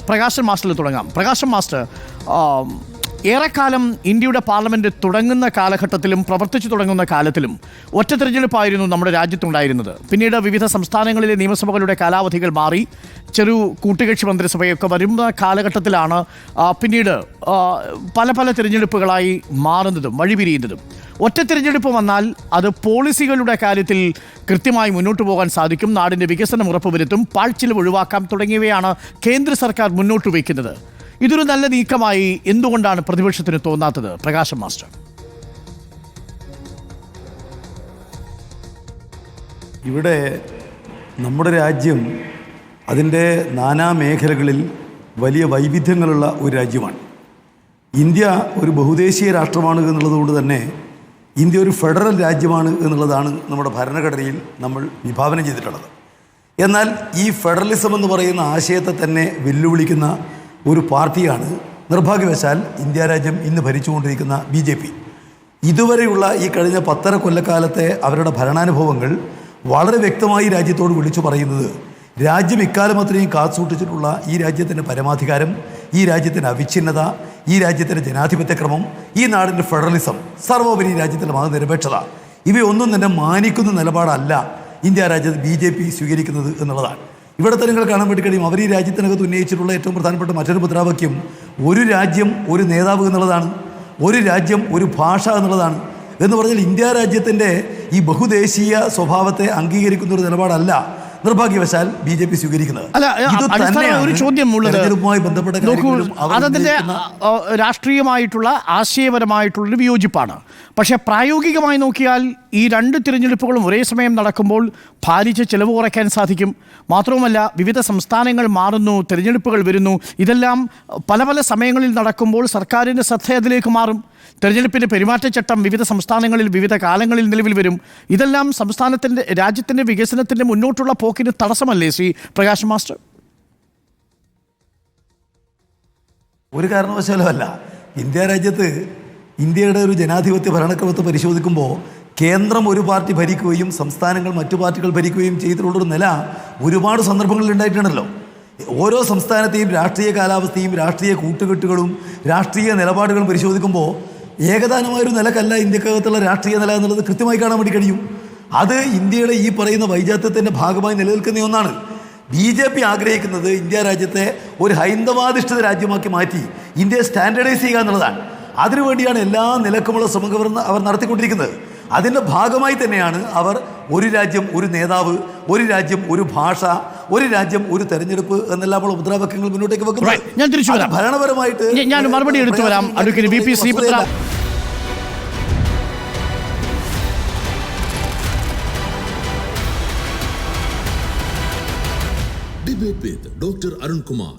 പ്രകാശൻ മാസ്റ്ററിൽ തുടങ്ങാം. പ്രകാശൻ മാസ്റ്റർ, ഏറെക്കാലം ഇന്ത്യയുടെ പാർലമെൻറ്റ് തുടങ്ങുന്ന കാലഘട്ടത്തിലും പ്രവർത്തിച്ചു തുടങ്ങുന്ന കാലത്തിലും ഒറ്റ തിരഞ്ഞെടുപ്പായിരുന്നു നമ്മുടെ രാജ്യത്തുണ്ടായിരുന്നത്. പിന്നീട് വിവിധ സംസ്ഥാനങ്ങളിലെ നിയമസഭകളുടെ കാലാവധികൾ മാറി ചെറു കൂട്ടുകക്ഷി മന്ത്രിസഭയൊക്കെ വരുന്ന കാലഘട്ടത്തിലാണ് പിന്നീട് പല പല തിരഞ്ഞെടുപ്പുകളായി മാറുന്നതും വഴിപിരിയുന്നതും. ഒറ്റ തിരഞ്ഞെടുപ്പ് വന്നാൽ അത് പോളിസികളുടെ കാര്യത്തിൽ കൃത്യമായി മുന്നോട്ട് പോകാൻ സാധിക്കും, നാടിൻ്റെ വികസനം ഉറപ്പുവരുത്തും, പാഴ്ചിലവ് ഒഴിവാക്കാം തുടങ്ങിയവയാണ് കേന്ദ്ര സർക്കാർ മുന്നോട്ട് വയ്ക്കുന്നത്. ഇതൊരു നല്ല നീക്കമായി എന്തുകൊണ്ടാണ് പ്രതിപക്ഷത്തിന് തോന്നാത്തത്? പ്രകാശൻ മാസ്റ്റർ. ഇവിടെ നമ്മുടെ രാജ്യം അതിൻ്റെ നാനാ മേഖലകളിൽ വലിയ വൈവിധ്യങ്ങളുള്ള ഒരു രാജ്യമാണ്. ഇന്ത്യ ഒരു ബഹുദേശീയ രാഷ്ട്രമാണ് എന്നുള്ളതുകൊണ്ട് തന്നെ ഇന്ത്യ ഒരു ഫെഡറൽ രാജ്യമാണ് എന്നുള്ളതാണ് നമ്മുടെ ഭരണഘടനയിൽ നമ്മൾ വിഭാവനം ചെയ്തിട്ടുള്ളത്. എന്നാൽ ഈ ഫെഡറലിസം എന്ന് പറയുന്ന ആശയത്തെ തന്നെ വെല്ലുവിളിക്കുന്ന ഒരു പാർട്ടിയാണ് നിർഭാഗ്യവശാൽ ഇന്ത്യ രാജ്യം ഇന്ന് ഭരിച്ചുകൊണ്ടിരിക്കുന്ന BJP. ഇതുവരെയുള്ള ഈ കഴിഞ്ഞ 10 കൊല്ലക്കാലത്തെ അവരുടെ ഭരണാനുഭവങ്ങൾ വളരെ വ്യക്തമായി രാജ്യത്തോട് വിളിച്ചു പറയുന്നത് രാജ്യം ഇക്കാലം അത്രയും കാത്തുസൂക്ഷിച്ചിട്ടുള്ള ഈ രാജ്യത്തിൻ്റെ പരമാധികാരം, ഈ രാജ്യത്തിൻ്റെ അവിഛിന്നത, ഈ രാജ്യത്തിൻ്റെ ജനാധിപത്യക്രമം, ഈ നാടിൻ്റെ ഫെഡറലിസം, സർവോപരി രാജ്യത്തിൻ്റെ മതനിരപേക്ഷത, ഇവയൊന്നും തന്നെ മാനിക്കുന്ന നിലപാടല്ല ഇന്ത്യ രാജ്യത്ത് BJP സ്വീകരിക്കുന്നത് എന്നുള്ളതാണ്. ഇവിടെ തന്നെ നിങ്ങൾ കാണാൻ വേണ്ടി കഴിയും. അവർ ഈ രാജ്യത്തിനകത്ത് ഉന്നയിച്ചിട്ടുള്ള ഏറ്റവും പ്രധാനപ്പെട്ട മറ്റൊരു മുദ്രാവാക്യം ഒരു രാജ്യം ഒരു നേതാവ് എന്നുള്ളതാണ്, ഒരു രാജ്യം ഒരു ഭാഷ എന്നുള്ളതാണ്. എന്ന് പറഞ്ഞാൽ ഇന്ത്യ രാജ്യത്തിൻ്റെ ഈ ബഹുദേശീയ സ്വഭാവത്തെ അംഗീകരിക്കുന്ന ഒരു നിലപാടല്ല നിർഭാഗ്യവശാൽ BJP സ്വീകരിക്കുന്നത്. ഒരു ചോദ്യം ഉള്ളത്, അതതിൻ്റെ രാഷ്ട്രീയമായിട്ടുള്ള ആശയപരമായിട്ടുള്ളൊരു വിയോജിപ്പാണ്. പക്ഷേ പ്രായോഗികമായി നോക്കിയാൽ ഈ രണ്ട് തിരഞ്ഞെടുപ്പുകളും ഒരേ സമയം നടക്കുമ്പോൾ ഭാരിച്ച ചിലവ് കുറയ്ക്കാൻ സാധിക്കും. മാത്രവുമല്ല വിവിധ സംസ്ഥാനങ്ങൾ മാറുന്നു, തിരഞ്ഞെടുപ്പുകൾ വരുന്നു. ഇതെല്ലാം പല പല സമയങ്ങളിൽ നടക്കുമ്പോൾ സർക്കാരിൻ്റെ ശ്രദ്ധ അതിലേക്ക് മാറും. തെരഞ്ഞെടുപ്പിൻ്റെ പെരുമാറ്റച്ചട്ടം വിവിധ സംസ്ഥാനങ്ങളിൽ വിവിധ കാലങ്ങളിൽ നിലവിൽ വരും. ഇതെല്ലാം സംസ്ഥാനത്തിൻ്റെ രാജ്യത്തിൻ്റെ വികസനത്തിൻ്റെ മുന്നോട്ടുള്ള പോക്കിന് തടസ്സമല്ലേ ശ്രീ പ്രകാശ് മാസ്റ്റർ? ഒരു കാരണവശാലും അല്ല. ഇന്ത്യ രാജ്യത്ത് ഇന്ത്യയുടെ ഒരു ജനാധിപത്യ ഭരണക്രമത്തെ പരിശോധിക്കുമ്പോൾ കേന്ദ്രം ഒരു പാർട്ടി ഭരിക്കുകയും സംസ്ഥാനങ്ങൾ മറ്റു പാർട്ടികൾ ഭരിക്കുകയും ചെയ്തിട്ടുള്ളൊരു നില ഒരുപാട് സന്ദർഭങ്ങളിൽ ഉണ്ടായിട്ടുണ്ടല്ലോ. ഓരോ സംസ്ഥാനത്തെയും രാഷ്ട്രീയ കാലാവസ്ഥയും രാഷ്ട്രീയ കൂട്ടുകെട്ടുകളും രാഷ്ട്രീയ നിലപാടുകളും പരിശോധിക്കുമ്പോൾ ഏകദാനമായൊരു നിലക്കല്ല ഇന്ത്യക്കകത്തുള്ള രാഷ്ട്രീയ നില എന്നുള്ളത് കൃത്യമായി കാണാൻ വേണ്ടി കഴിയും. അത് ഇന്ത്യയുടെ ഈ പറയുന്ന വൈജാത്യത്തിൻ്റെ ഭാഗമായി നിലനിൽക്കുന്ന ഒന്നാണ്. BJP ആഗ്രഹിക്കുന്നത് ഇന്ത്യ രാജ്യത്തെ ഒരു ഹൈന്ദവാധിഷ്ഠിത രാജ്യമാക്കി മാറ്റി ഇന്ത്യയെ സ്റ്റാൻഡേർഡൈസ് ചെയ്യുക എന്നുള്ളതാണ്. അതിനുവേണ്ടിയാണ് എല്ലാ നിലക്കുമുള്ള ശ്രമങ്ങൾ അവർ നടത്തിക്കൊണ്ടിരിക്കുന്നത്. അതിൻ്റെ ഭാഗമായി തന്നെയാണ് അവർ ഒരു രാജ്യം ഒരു നേതാവ്, ഒരു രാജ്യം ഒരു ഭാഷ, ഒരു രാജ്യം ഒരു തെരഞ്ഞെടുപ്പ് എന്നെല്ലാമുള്ള മുദ്രാവാക്യങ്ങൾ മുന്നോട്ടേക്ക് വെക്കുന്നത്. ഭരണപരമായിട്ട് ഞാൻ മറുപടി എടുത്തു വരാം. VP ശ്രീപുത്ര. Debate with Dr. Arun Kumar.